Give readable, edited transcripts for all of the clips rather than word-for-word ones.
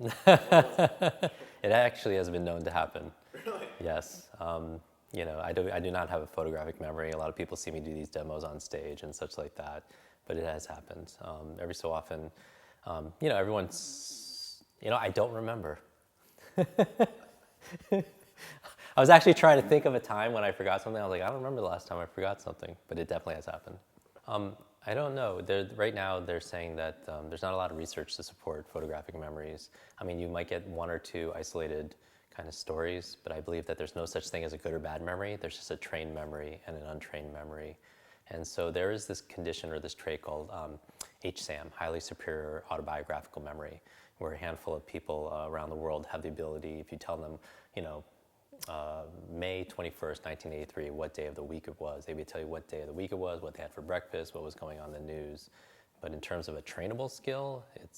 It actually has been known to happen. Really? Yes. I do not have a photographic memory. A lot of people see me do these demos on stage and such like that, but it has happened. Every so often, I don't remember. I was actually trying to think of a time when I forgot something. I was like, I don't remember the last time I forgot something, but it definitely has happened. I don't know. Right now, they're saying that there's not a lot of research to support photographic memories. I mean, you might get one or two isolated kind of stories, but I believe that there's no such thing as a good or bad memory. There's just a trained memory and an untrained memory. And so there is this condition or this trait called HSAM, highly superior autobiographical memory, where a handful of people around the world have the ability, if you tell them, May 21st, 1983, what day of the week it was. They would tell you what day of the week it was, what they had for breakfast, what was going on in the news. But in terms of a trainable skill, it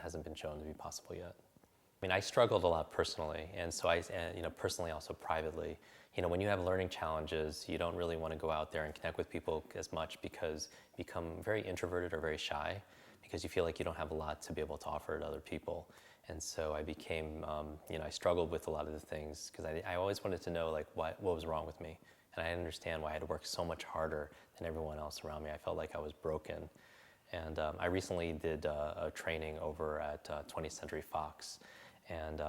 hasn't been shown to be possible yet. I mean, I struggled a lot personally, and so personally also privately. When you have learning challenges, you don't really want to go out there and connect with people as much because you become very introverted or very shy because you feel like you don't have a lot to be able to offer to other people. And so I became, I struggled with a lot of the things because I always wanted to know like what was wrong with me. And I didn't understand why I had to work so much harder than everyone else around me. I felt like I was broken. And I recently did a training over at 20th Century Fox. And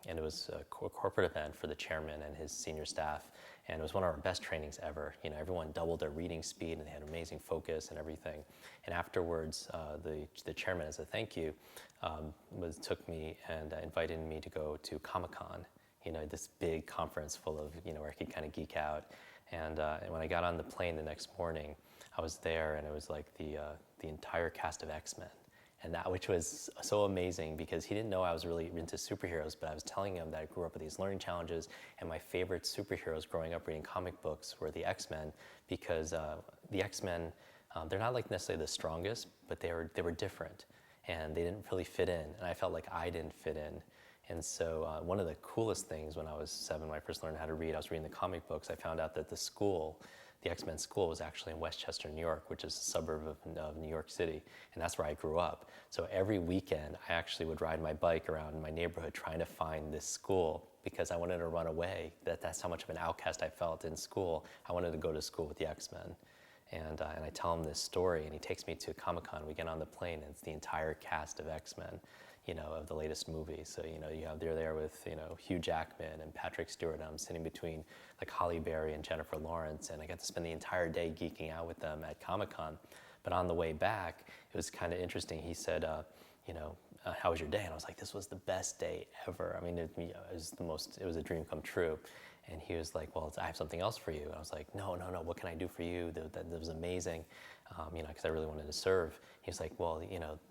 it was a corporate event for the chairman and his senior staff. And it was one of our best trainings ever. Everyone doubled their reading speed and they had amazing focus and everything. And afterwards, the chairman, as a thank you, took me and invited me to go to Comic-Con, this big conference full of, where I could kind of geek out. And when I got on the plane the next morning, I was there and it was like the entire cast of X-Men. And that, which was so amazing because he didn't know I was really into superheroes, but I was telling him that I grew up with these learning challenges, and my favorite superheroes growing up reading comic books were the X-Men, because the X-Men, they're not like necessarily the strongest, but they were different, and they didn't really fit in, and I felt like I didn't fit in. And so one of the coolest things when I was 7, when I first learned how to read, I was reading the comic books, I found out that the X-Men school was actually in Westchester, New York, which is a suburb of New York City, and that's where I grew up. So every weekend, I actually would ride my bike around my neighborhood trying to find this school because I wanted to run away. That's how much of an outcast I felt in school. I wanted to go to school with the X-Men. And I tell him this story, and he takes me to Comic-Con. We get on the plane, and it's the entire cast of X-Men, of the latest movie. So, they're there with, Hugh Jackman and Patrick Stewart, and I'm sitting between like Halle Berry and Jennifer Lawrence, and I got to spend the entire day geeking out with them at Comic-Con. But on the way back, it was kind of interesting. He said, how was your day? And I was like, this was the best day ever. I mean, it was a dream come true. And he was like, well, I have something else for you. And I was like, no, what can I do for you? That was amazing, because I really wanted to serve. He was like, well,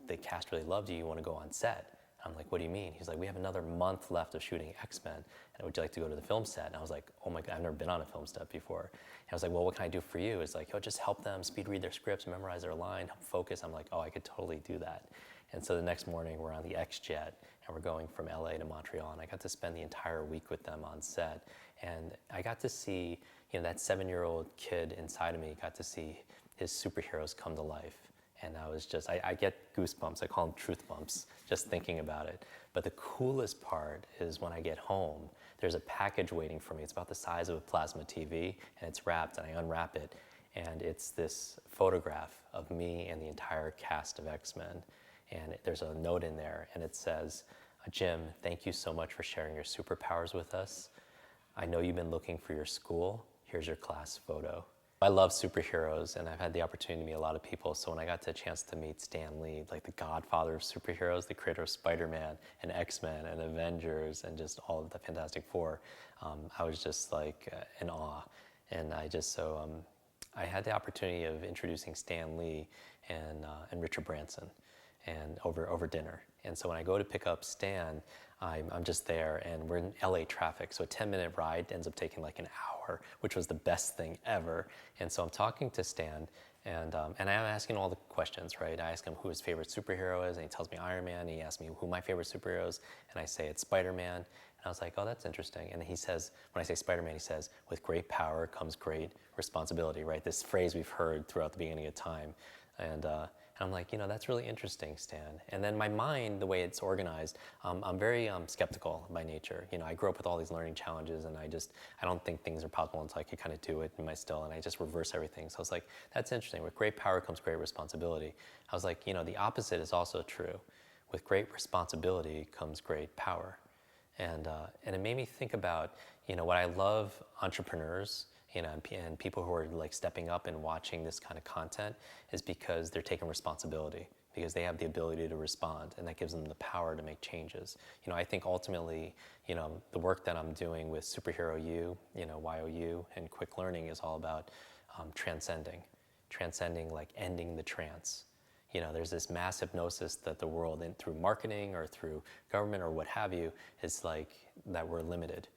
the cast really loved you. You want to go on set? I'm like, what do you mean? He's like, we have another month left of shooting X-Men, and would you like to go to the film set? And I was like, oh my God, I've never been on a film set before. And I was like, well, what can I do for you? It's like, just help them speed read their scripts, memorize their line, help focus. I'm like, oh, I could totally do that. And so the next morning, we're on the X-Jet, and we're going from LA to Montreal, and I got to spend the entire week with them on set. And I got to see, that 7-year-old kid inside of me got to see his superheroes come to life. And I was just, I get goosebumps. I call them truth bumps, just thinking about it. But the coolest part is when I get home, there's a package waiting for me. It's about the size of a plasma TV, and it's wrapped, and I unwrap it. And it's this photograph of me and the entire cast of X-Men. And there's a note in there, and it says, Jim, thank you so much for sharing your superpowers with us. I know you've been looking for your school. Here's your class photo. I love superheroes, and I've had the opportunity to meet a lot of people. So when I got the chance to meet Stan Lee, like the godfather of superheroes, the creator of Spider-Man and X-Men and Avengers and just all of the Fantastic Four, I was just like in awe. And I had the opportunity of introducing Stan Lee and Richard Branson and over dinner. And so when I go to pick up Stan, I'm just there, and we're in LA traffic, so a 10-minute ride ends up taking like an hour, which was the best thing ever. And so I'm talking to Stan, and I'm asking all the questions, right? I ask him who his favorite superhero is, and he tells me Iron Man. And he asks me who my favorite superhero is, and I say it's Spider-Man. And I was like, oh, that's interesting. And he says, when I say Spider-Man, he says, with great power comes great responsibility, right? This phrase we've heard throughout the beginning of time. And And I'm like, that's really interesting, Stan. And then my mind, the way it's organized, I'm very skeptical by nature. I grew up with all these learning challenges, and I don't think things are possible until I can kind of do it in my still, and I just reverse everything. So I was like, that's interesting. With great power comes great responsibility. I was like, the opposite is also true. With great responsibility comes great power. And it made me think about, what I love entrepreneurs, and people who are like stepping up and watching this kind of content is because they're taking responsibility, because they have the ability to respond, and that gives them the power to make changes. I think ultimately, the work that I'm doing with Superhero U, YOU, and Quick Learning is all about transcending, like ending the trance. There's this mass hypnosis that the world, through marketing or through government or what have you, is like that we're limited.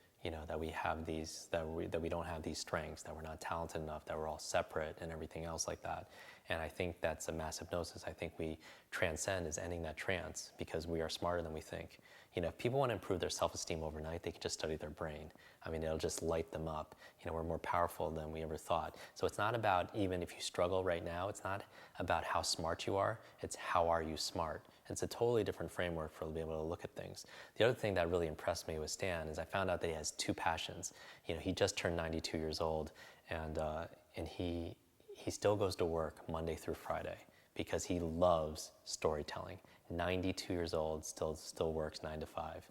That we have these, that we don't have these strengths, that we're not talented enough, that we're all separate and everything else like that. And I think that's a mass hypnosis. I think we transcend is ending that trance because we are smarter than we think. If people want to improve their self-esteem overnight, they can just study their brain. I mean, it'll just light them up. We're more powerful than we ever thought. So it's not about, even if you struggle right now, it's not about how smart you are, it's how are you smart. It's a totally different framework for to be able to look at things. The other thing that really impressed me with Stan is I found out that he has two passions. He just turned 92 years old, and he still goes to work Monday through Friday because he loves storytelling. 92 years old, still works 9 to 5.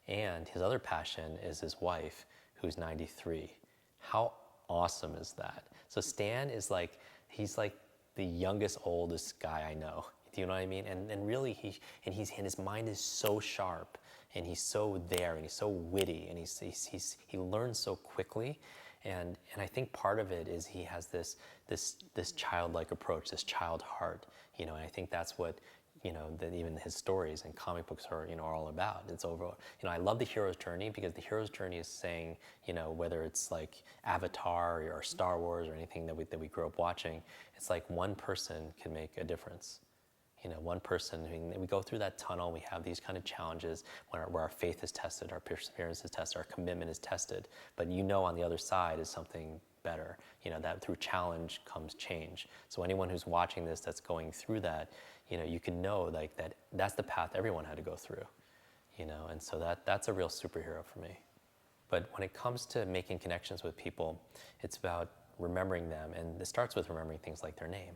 And his other passion is his wife, who's 93. How awesome is that? So Stan is like, he's like the youngest, oldest guy I know. Do you know what I mean? And really, his mind is so sharp, and he's so there, and he's so witty, and he learns so quickly. And I think part of it is he has this childlike approach, this child heart, and I think that's what, that even his stories and comic books are, are all about. It's over, I love the hero's journey because the hero's journey is saying, whether it's like Avatar or Star Wars or anything that we grew up watching, it's like one person can make a difference. One person, we go through that tunnel, we have these kind of challenges where our faith is tested, our perseverance is tested, our commitment is tested, but on the other side is something better, that through challenge comes change. So anyone who's watching this that's going through that, you can know like that's the path everyone had to go through, and so that's a real superhero for me. But when it comes to making connections with people, it's about remembering them, and it starts with remembering things like their name.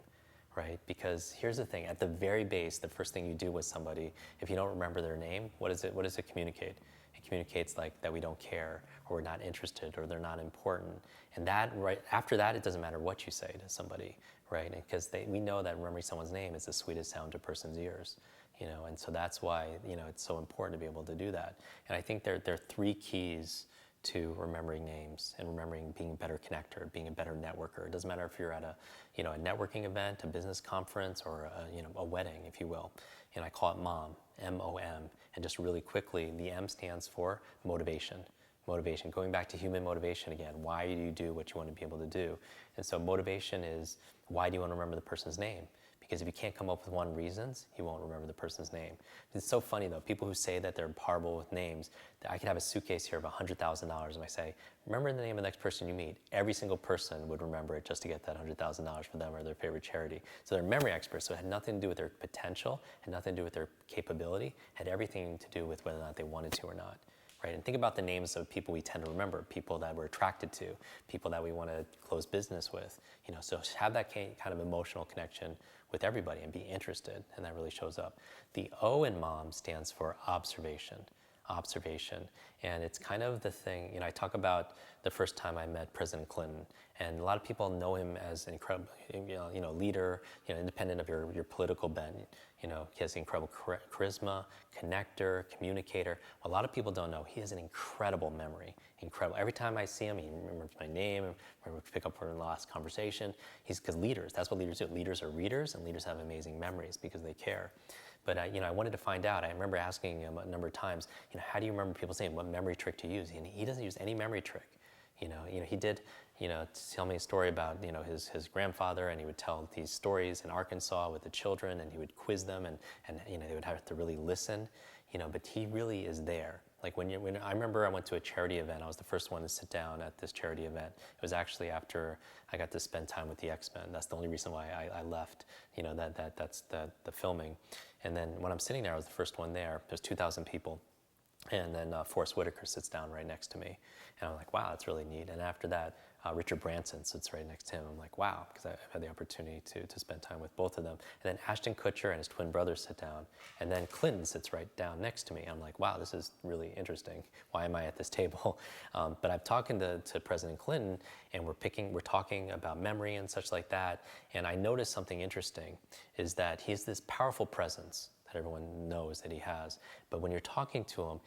Right? Because here's the thing, at the very base, the first thing you do with somebody, if you don't remember their name, what does it communicate? It communicates like that we don't care, or we're not interested, or they're not important. And that, right after that, it doesn't matter what you say to somebody, right? Because we know that remembering someone's name is the sweetest sound to a person's ears, and so that's why, it's so important to be able to do that. And I think there are three keys to remembering names and remembering being a better connector, being a better networker. It doesn't matter if you're at a networking event, a business conference, or a wedding, if you will. And I call it MOM, M-O-M. And just really quickly, the M stands for motivation. Motivation, going back to human motivation again. Why do you do what you want to be able to do? And so motivation is, why do you want to remember the person's name? Because if you can't come up with one reasons, you won't remember the person's name. It's so funny though, people who say that they're horrible with names, that I could have a suitcase here of $100,000 and I say, remember the name of the next person you meet. Every single person would remember it just to get that $100,000 for them or their favorite charity. So they're memory experts, so it had nothing to do with their potential, had nothing to do with their capability, had everything to do with whether or not they wanted to or not. Right? And think about the names of people we tend to remember, people that we're attracted to, people that we want to close business with. So have that kind of emotional connection with everybody and be interested, and that really shows up. The O in MOM stands for observation. Observation, and it's kind of the thing, I talk about the first time I met President Clinton, and a lot of people know him as an incredible, leader, independent of your political bent. He has incredible charisma, connector, communicator. A lot of people don't know he has an incredible memory. Incredible. Every time I see him, he remembers my name, remembers to pick up for the last conversation. Because leaders, that's what leaders do. Leaders are readers, and leaders have amazing memories because they care. But I wanted to find out. I remember asking him a number of times, how do you remember people's name? What memory trick do you use? And he doesn't use any memory trick. He did, tell me a story about, his grandfather, and he would tell these stories in Arkansas with the children, and he would quiz them, and they would have to really listen, but he really is there. Like when I remember I went to a charity event, I was the first one to sit down at this charity event. It was actually after I got to spend time with the X-Men. That's the only reason why I left, that's the filming. And then when I'm sitting there, I was the first one there. There's 2,000 people. And then Forrest Whitaker sits down right next to me. And I'm like, wow, that's really neat. And after that, Richard Branson sits right next to him. I'm like, wow, because I've had the opportunity to spend time with both of them. And then Ashton Kutcher and his twin brother sit down. And then Clinton sits right down next to me. I'm like, wow, this is really interesting. Why am I at this table? But I'm talking to President Clinton, and we're talking about memory and such like that. And I noticed something interesting, is that he's this powerful presence that everyone knows that he has. But when you're talking to him,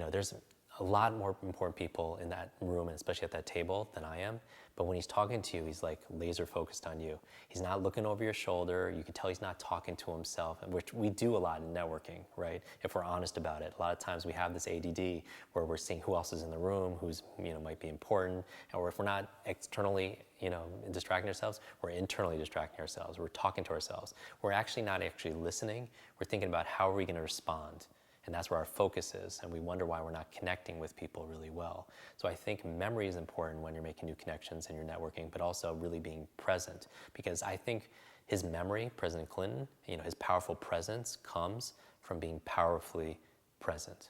there's a lot more important people in that room, and especially at that table, than I am. But when he's talking to you, he's like laser focused on you. He's not looking over your shoulder. You can tell he's not talking to himself, which we do a lot in networking, right? If we're honest about it. A lot of times we have this ADD where we're seeing who else is in the room, who's, might be important. Or if we're not externally, distracting ourselves, we're internally distracting ourselves. We're talking to ourselves. We're actually not actually listening. We're thinking about how are we going to respond. And that's where our focus is, and we wonder why we're not connecting with people really well. So I think memory is important when you're making new connections and you're networking, but also really being present. Because I think his memory, President Clinton, his powerful presence comes from being powerfully present.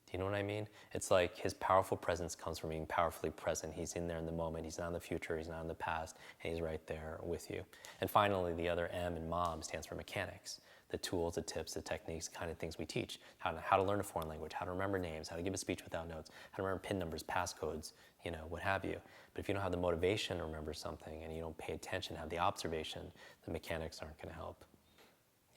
Do you know what I mean? It's like his powerful presence comes from being powerfully present. He's in there in the moment. He's not in the future. He's not in the past. And he's right there with you. And finally, the other M in MOM stands for mechanics. The tools, the tips, the techniques, kind of things we teach. How to learn a foreign language, how to remember names, how to give a speech without notes, how to remember PIN numbers, passcodes, what have you. But if you don't have the motivation to remember something and you don't pay attention, have the observation, the mechanics aren't going to help.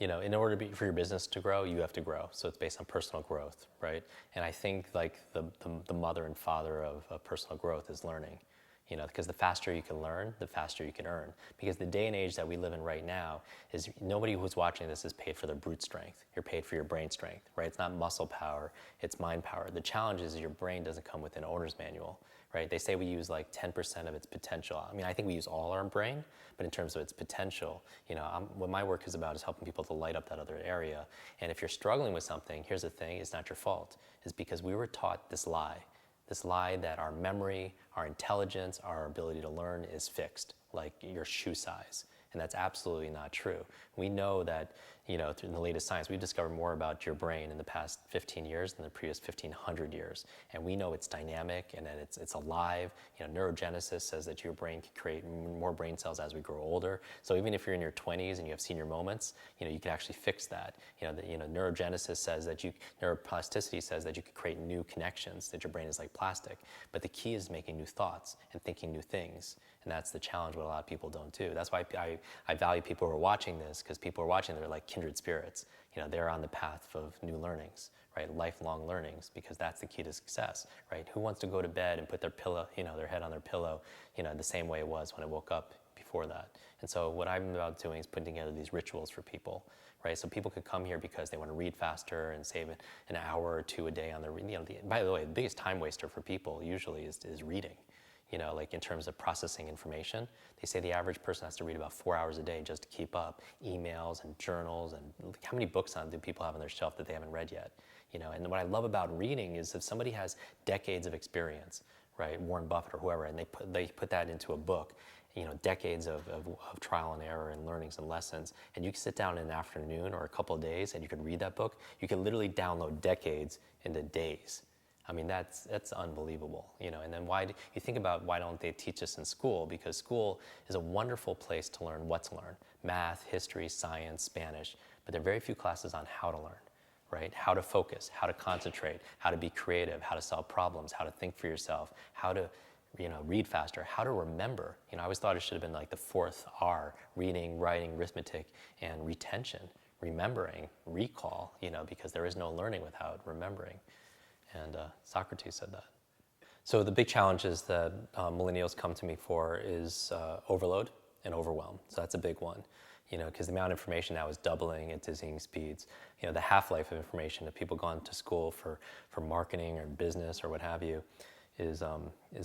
In order for your business to grow, you have to grow. So it's based on personal growth, right? And I think like the mother and father of personal growth is learning. Because the faster you can learn, the faster you can earn. Because the day and age that we live in right now is nobody who's watching this is paid for their brute strength. You're paid for your brain strength, right? It's not muscle power, it's mind power. The challenge is your brain doesn't come with an owner's manual, right? They say we use like 10% of its potential. I think we use all our brain, but in terms of its potential, what my work is about is helping people to light up that other area. And if you're struggling with something, here's the thing, it's not your fault. It's because we were taught this lie that our memory, our intelligence, our ability to learn is fixed, like your shoe size. And that's absolutely not true. We know that, through the latest science, we've discovered more about your brain in the past 15 years than the previous 1,500 years. And we know it's dynamic and that it's alive. Neurogenesis says that your brain can create more brain cells as we grow older. So even if you're in your 20s and you have senior moments, you can actually fix that. Neurogenesis says that neuroplasticity says that you can create new connections, that your brain is like plastic. But the key is making new thoughts and thinking new things. And that's the challenge what a lot of people don't do. That's why I value people who are watching this, because people who are watching, they're like kindred spirits. They're on the path of new learnings, right? Lifelong learnings, because that's the key to success, right? Who wants to go to bed and put their pillow, their head on their pillow, the same way it was when it woke up before that? And so what I'm about doing is putting together these rituals for people, right? So people could come here because they want to read faster and save an hour or two a day on their, by the way, the biggest time waster for people usually is reading. Like in terms of processing information, they say the average person has to read about 4 hours a day just to keep up. Emails and journals, and how many books do people have on their shelf that they haven't read yet? And what I love about reading is if somebody has decades of experience, right, Warren Buffett or whoever, and they put that into a book, decades of trial and error and learnings and lessons, and you can sit down in an afternoon or a couple of days and you can read that book, you can literally download decades into days. That's unbelievable, and then why don't they teach us in school? Because school is a wonderful place to learn what to learn. Math, history, science, Spanish, but there are very few classes on how to learn, right? How to focus, how to concentrate, how to be creative, how to solve problems, how to think for yourself, how to read faster, how to remember. I always thought it should have been like the fourth R, reading, writing, arithmetic, and retention, remembering, recall, because there is no learning without remembering. And Socrates said that. So the big challenges that millennials come to me for is overload and overwhelm. So that's a big one, because the amount of information now is doubling at dizzying speeds. The half-life of information that people gone to school for marketing or business or what have you is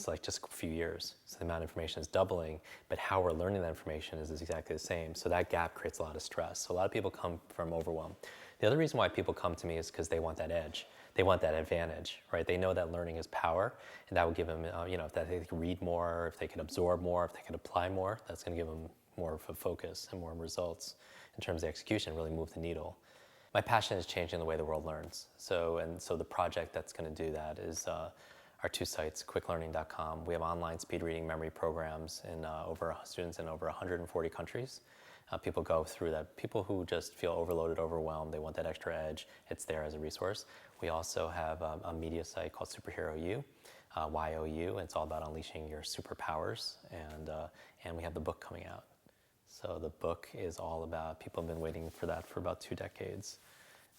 like just a few years. So the amount of information is doubling, but how we're learning that information is exactly the same. So that gap creates a lot of stress. So a lot of people come from overwhelm. The other reason why people come to me is because they want that edge. they want that advantage, right? They know that learning is power, and that will give them, if they could read more, if they could absorb more, if they could apply more, that's going to give them more of a focus and more results in terms of execution, really move the needle. My passion is changing the way the world learns. So the project that's going to do that is our two sites, quicklearning.com. We have online speed reading memory programs in students in over 140 countries. People go through that. People who just feel overloaded, overwhelmed, they want that extra edge, it's there as a resource. We also have a media site called Superhero U, YOU. It's all about unleashing your superpowers, and we have the book coming out. So the book is all about, people have been waiting for that for about 2 decades.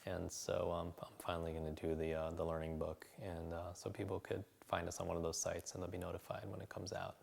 And so I'm finally going to do the learning book, and so people could find us on one of those sites and they'll be notified when it comes out.